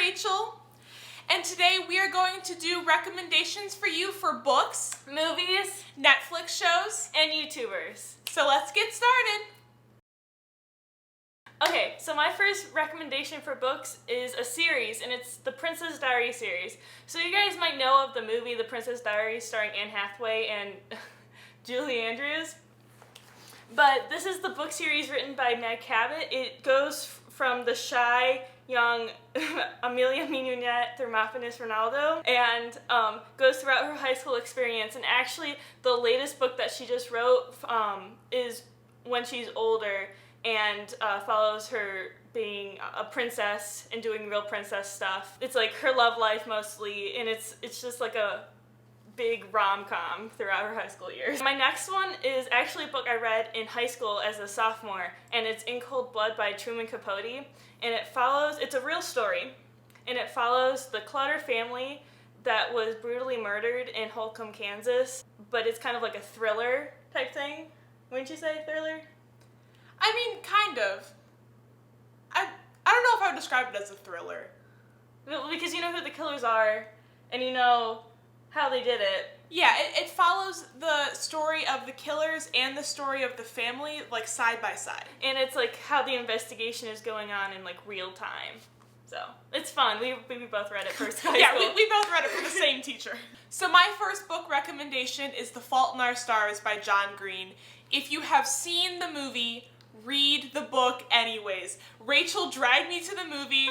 Rachel, and today we are going to do recommendations for you for books, movies, Netflix shows, and YouTubers. So let's get started. Okay, so my first recommendation for books is a series, and it's the Princess Diaries series. So you guys might know of the movie The Princess Diaries starring Anne Hathaway and Julie Andrews. But this is the book series written by Meg Cabot. It goes from the shy, young Amelia Mignonette Thermophilus Ronaldo and goes throughout her high school experience. And actually, the latest book that she just wrote is when she's older and follows her being a princess and doing real princess stuff. It's like her love life mostly, and it's just like a big rom-com throughout her high school years. My next one is actually a book I read in high school as a sophomore, and it's In Cold Blood by Truman Capote, and it's a real story, and it follows the Clutter family that was brutally murdered in Holcomb, Kansas, but it's kind of like a thriller type thing. Wouldn't you say thriller? I mean, kind of. I don't know if I would describe it as a thriller. Well, because you know who the killers are, and you know how they did it. Yeah, it follows the story of the killers and the story of the family, like, side by side. And it's like how the investigation is going on in, like, real time. So, it's fun. We both read it first. Yeah, we both read it from the same teacher. So my first book recommendation is The Fault in Our Stars by John Green. If you have seen the movie, read the book anyways. Rachel dragged me to the movie.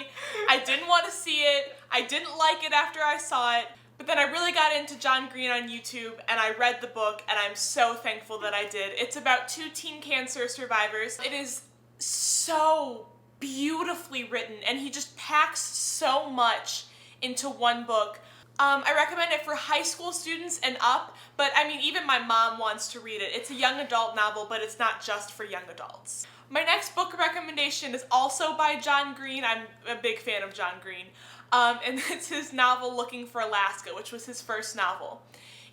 I didn't want to see it. I didn't like it after I saw it. But then I really got into John Green on YouTube, and I read the book, and I'm so thankful that I did. It's about two teen cancer survivors. It is so beautifully written, and he just packs so much into one book. I recommend it for high school students and up, but I mean, even my mom wants to read it. It's a young adult novel, but it's not just for young adults. My next book recommendation is also by John Green. I'm a big fan of John Green. And it's his novel Looking for Alaska, which was his first novel.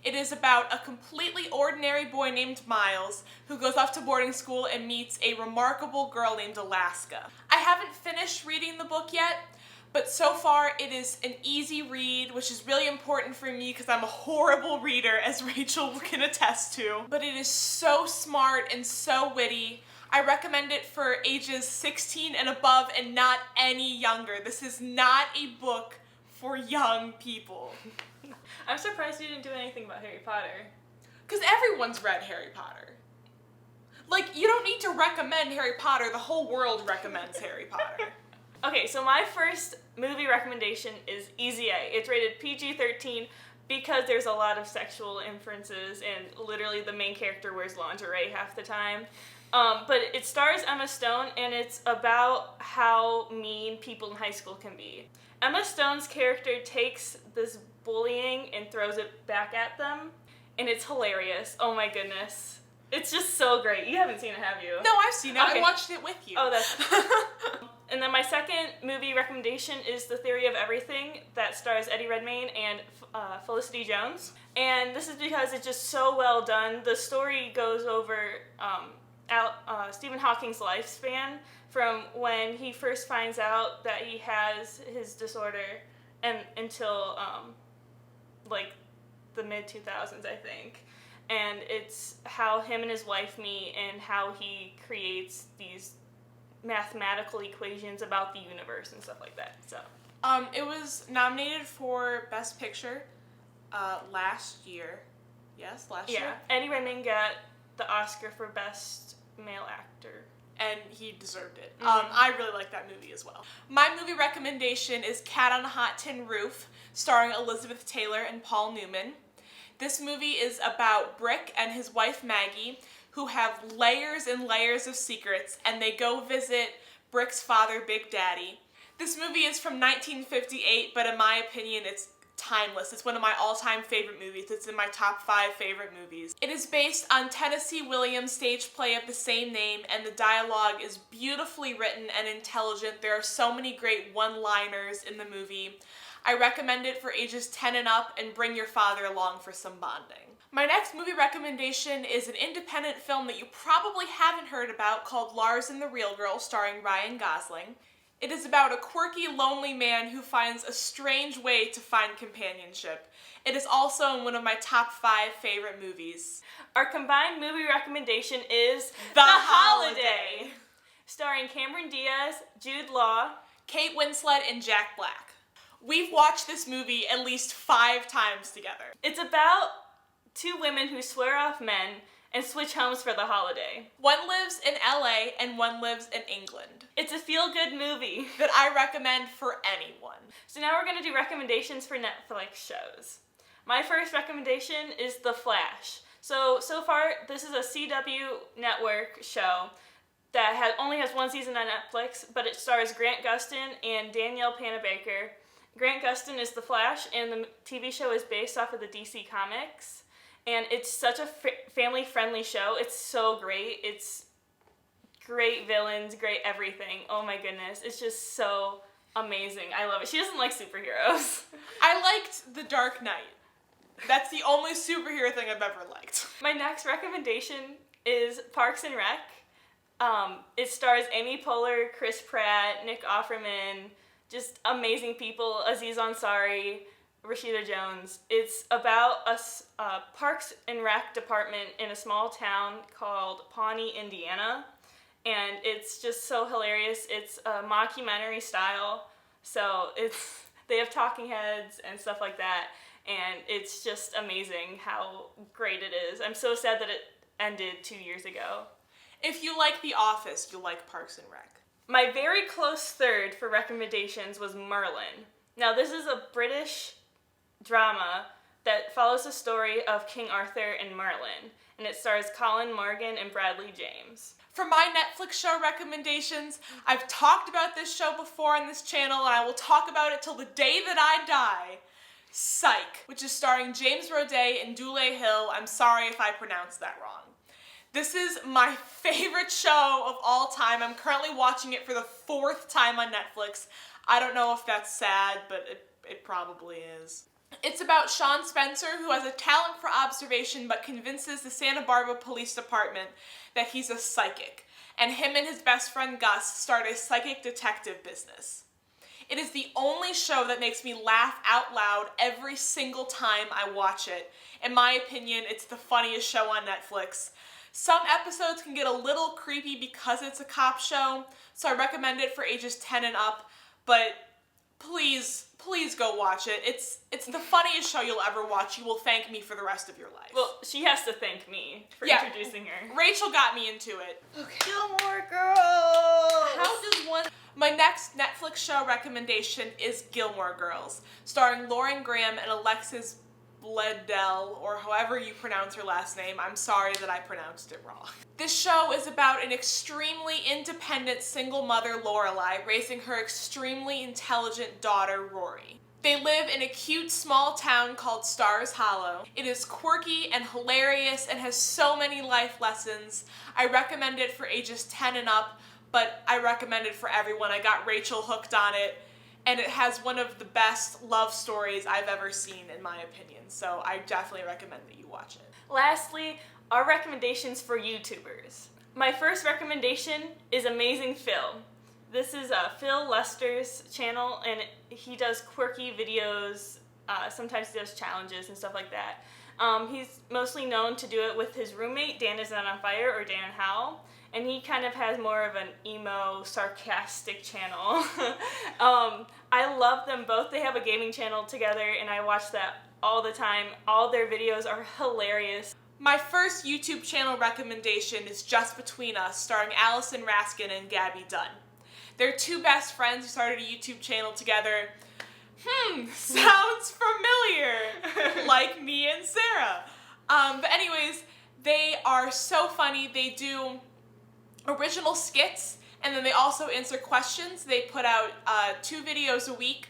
It is about a completely ordinary boy named Miles who goes off to boarding school and meets a remarkable girl named Alaska. I haven't finished reading the book yet, but so far it is an easy read, which is really important for me because I'm a horrible reader, as Rachel can attest to. But it is so smart and so witty. I recommend it for ages 16 and above and not any younger. This is not a book for young people. I'm surprised you didn't do anything about Harry Potter. Because everyone's read Harry Potter. Like, you don't need to recommend Harry Potter. The whole world recommends Harry Potter. Okay, so my first movie recommendation is Easy A. It's rated PG-13 because there's a lot of sexual inferences and literally the main character wears lingerie half the time. But it stars Emma Stone, and it's about how mean people in high school can be. Emma Stone's character takes this bullying and throws it back at them, and it's hilarious. Oh my goodness. It's just so great. You haven't seen it, have you? No, I've seen it. Okay. I watched it with you. Oh, that's... And then my second movie recommendation is The Theory of Everything that stars Eddie Redmayne and Felicity Jones. And this is because it's just so well done. The story goes over Stephen Hawking's lifespan from when he first finds out that he has his disorder and until like the mid-2000s, I think. And it's how him and his wife meet and how he creates these mathematical equations about the universe and stuff like that. So it was nominated for Best Picture last year. Yes, last year. Yeah, Eddie Redmayne got the Oscar for Best Male Actor. And he deserved it. I really like that movie as well. My movie recommendation is Cat on a Hot Tin Roof, starring Elizabeth Taylor and Paul Newman. This movie is about Brick and his wife Maggie, who have layers and layers of secrets, and they go visit Brick's father, Big Daddy. This movie is from 1958, but in my opinion, it's timeless. It's one of my all-time favorite movies. It's in my top 5 favorite movies. It is based on Tennessee Williams' stage play of the same name, and the dialogue is beautifully written and intelligent. There are so many great one-liners in the movie. I recommend it for ages 10 and up, and bring your father along for some bonding. My next movie recommendation is an independent film that you probably haven't heard about called Lars and the Real Girl, starring Ryan Gosling. It is about a quirky, lonely man who finds a strange way to find companionship. It is also in one of my top 5 favorite movies. Our combined movie recommendation is The Holiday, starring Cameron Diaz, Jude Law, Kate Winslet, and Jack Black. We've watched this movie at least 5 times together. It's about 2 women who swear off men and switch homes for the holiday. One lives in LA and one lives in England. It's a feel-good movie that I recommend for anyone. So now we're going to do recommendations for Netflix shows. My first recommendation is The Flash. So far, this is a CW network show that only has 1 season on Netflix, but it stars Grant Gustin and Danielle Panabaker. Grant Gustin is The Flash, and the TV show is based off of the DC Comics. And it's such a family-friendly show. It's so great. It's great villains, great everything. Oh my goodness. It's just so amazing. I love it. She doesn't like superheroes. I liked The Dark Knight. That's the only superhero thing I've ever liked. My next recommendation is Parks and Rec. It stars Amy Poehler, Chris Pratt, Nick Offerman, just amazing people, Aziz Ansari, Rashida Jones. It's about a Parks and Rec department in a small town called Pawnee, Indiana, and it's just so hilarious. It's a mockumentary style, so they have talking heads and stuff like that, and it's just amazing how great it is. I'm so sad that it ended 2 years ago. If you like The Office, you'll like Parks and Rec. My very close third for recommendations was Merlin. Now, this is a British drama that follows the story of King Arthur and Merlin, and it stars Colin Morgan and Bradley James. For my Netflix show recommendations, I've talked about this show before on this channel, and I will talk about it till the day that I die. Psych, which is starring James Roday and Dule Hill. I'm sorry if I pronounced that wrong. This is my favorite show of all time. I'm currently watching it for the 4th time on Netflix. I don't know if that's sad, but it probably is. It's about Sean Spencer, who has a talent for observation but convinces the Santa Barbara Police Department that he's a psychic, and him and his best friend Gus start a psychic detective business. It is the only show that makes me laugh out loud every single time I watch it. In my opinion, it's the funniest show on Netflix. Some episodes can get a little creepy because it's a cop show, so I recommend it for ages 10 and up, but please go watch it. It's the funniest show you'll ever watch. You will thank me for the rest of your life. Well, she has to thank me for introducing her. Rachel got me into it. Okay. Gilmore Girls! How does one... My next Netflix show recommendation is Gilmore Girls, starring Lauren Graham and Alexis Bledel, or however you pronounce her last name. I'm sorry that I pronounced it wrong. This show is about an extremely independent single mother, Lorelai, raising her extremely intelligent daughter, Rory. They live in a cute small town called Stars Hollow. It is quirky and hilarious and has so many life lessons. I recommend it for ages 10 and up, but I recommend it for everyone. I got Rachel hooked on it, and it has one of the best love stories I've ever seen, in my opinion. So I definitely recommend that you watch it. Lastly, our recommendations for YouTubers. My first recommendation is Amazing Phil. This is Phil Lester's channel, and he does quirky videos. Sometimes he does challenges and stuff like that. He's mostly known to do it with his roommate, Dan Is Not On Fire, or Dan Howell. And he kind of has more of an emo, sarcastic channel. I love them both. They have a gaming channel together, and I watch that all the time. All their videos are hilarious. My first YouTube channel recommendation is Just Between Us, starring Allison Raskin and Gabby Dunn. They're 2 best friends who started a YouTube channel together. Sounds familiar, like me and Sarah. But anyways, they are so funny. They do original skits, and then they also answer questions. They put out 2 videos a week,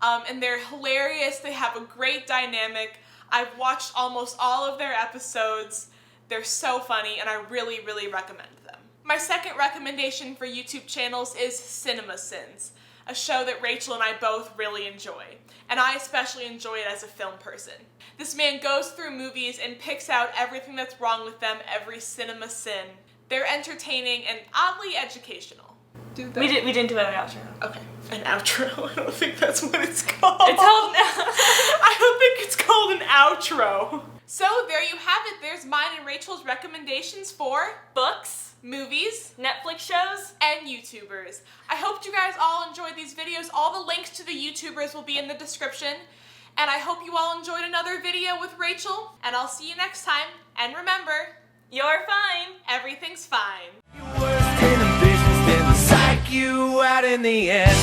and they're hilarious. They have a great dynamic. I've watched almost all of their episodes. They're so funny, and I really, really recommend them. My second recommendation for YouTube channels is Cinema Sins, a show that Rachel and I both really enjoy, and I especially enjoy it as a film person. This man goes through movies and picks out everything that's wrong with them every cinema sin. They're entertaining and oddly educational. do that? We didn't do an outro. Okay. An outro. I don't think that's what it's called. It's called. I don't think it's called an outro. So there you have it. There's mine and Rachel's recommendations for Books, movies, Netflix shows, and YouTubers. I hope you guys all enjoyed these videos. All the links to the YouTubers will be in the description. And I hope you all enjoyed another video with Rachel. And I'll see you next time. And remember, you're fine. Everything's fine. Your worst inhibitions didn't psych you out in the end.